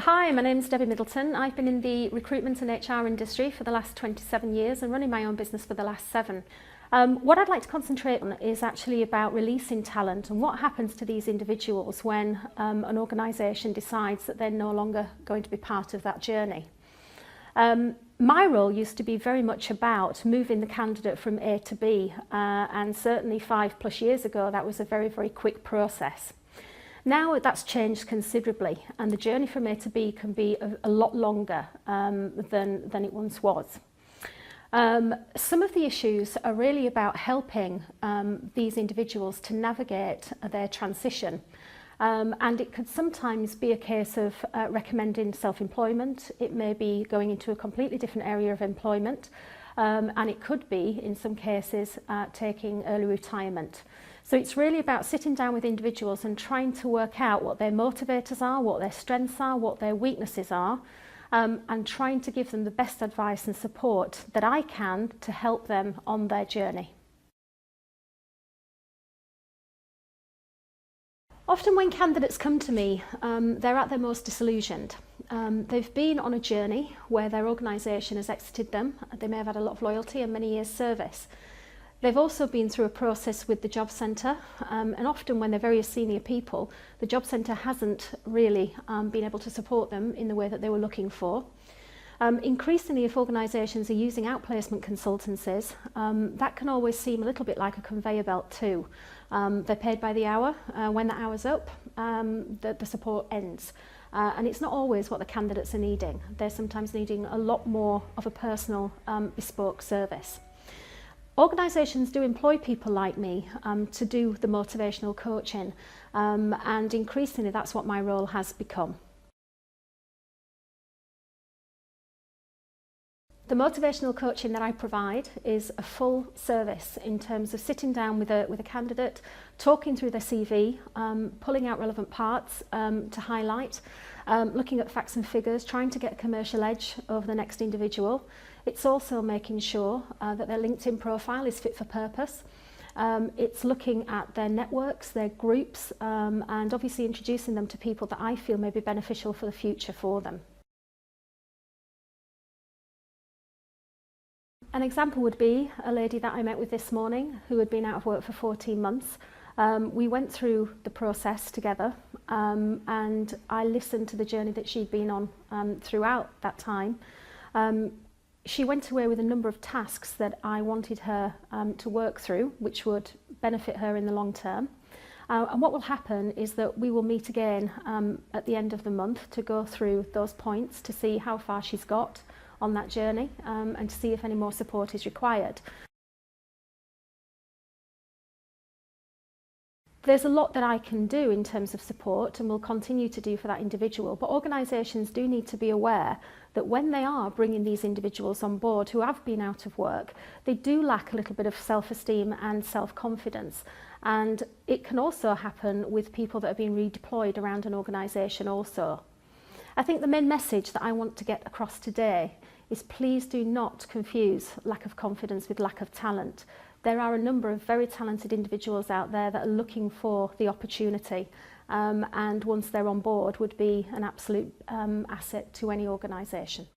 Hi, my name is Debbie Middleton. I've been in the recruitment and HR industry for the last 27 years and running my own business for the last 7. What I'd like to concentrate on is actually about releasing talent and what happens to these individuals when an organisation decides that they're no longer going to be part of that journey. My role used to be very much about moving the candidate from A to B, and certainly 5+ years ago that was a very, very quick process. Now that's changed considerably, and the journey from A to B can be a lot longer than it once was. Some of the issues are really about helping these individuals to navigate their transition. And it could sometimes be a case of recommending self-employment. It may be going into a completely different area of employment, and it could be, in some cases, taking early retirement. So it's really about sitting down with individuals and trying to work out what their motivators are, what their strengths are, what their weaknesses are, and trying to give them the best advice and support that I can to help them on their journey. Often when candidates come to me, they're at their most disillusioned. They've been on a journey where their organisation has exited them. They may have had a lot of loyalty and many years' service. They've also been through a process with the job centre, and often when they're very senior people, the job centre hasn't really been able to support them in the way that they were looking for. Increasingly, if organisations are using outplacement consultancies, that can always seem a little bit like a conveyor belt too. They're paid by the hour. When the hour's up, the support ends. And it's not always what the candidates are needing. They're sometimes needing a lot more of a personal, bespoke service. Organisations do employ people like me to do the motivational coaching, and increasingly that's what my role has become. The motivational coaching that I provide is a full service in terms of sitting down with a candidate, talking through their CV, pulling out relevant parts to highlight, looking at facts and figures, trying to get a commercial edge over the next individual. It's also making sure that their LinkedIn profile is fit for purpose. It's looking at their networks, their groups, and obviously introducing them to people that I feel may be beneficial for the future for them. An example would be a lady that I met with this morning who had been out of work for 14 months. We went through the process together, and I listened to the journey that she'd been on throughout that time. She went away with a number of tasks that I wanted her to work through, which would benefit her in the long term. And what will happen is that we will meet again at the end of the month to go through those points to see how far she's got on that journey, and to see if any more support is required. There's a lot that I can do in terms of support and will continue to do for that individual, but organisations do need to be aware that when they are bringing these individuals on board who have been out of work, they do lack a little bit of self-esteem and self-confidence. And it can also happen with people that are being redeployed around an organisation also. I think the main message that I want to get across today is please do not confuse lack of confidence with lack of talent. There are a number of very talented individuals out there that are looking for the opportunity, and once they're on board would be an absolute asset to any organisation.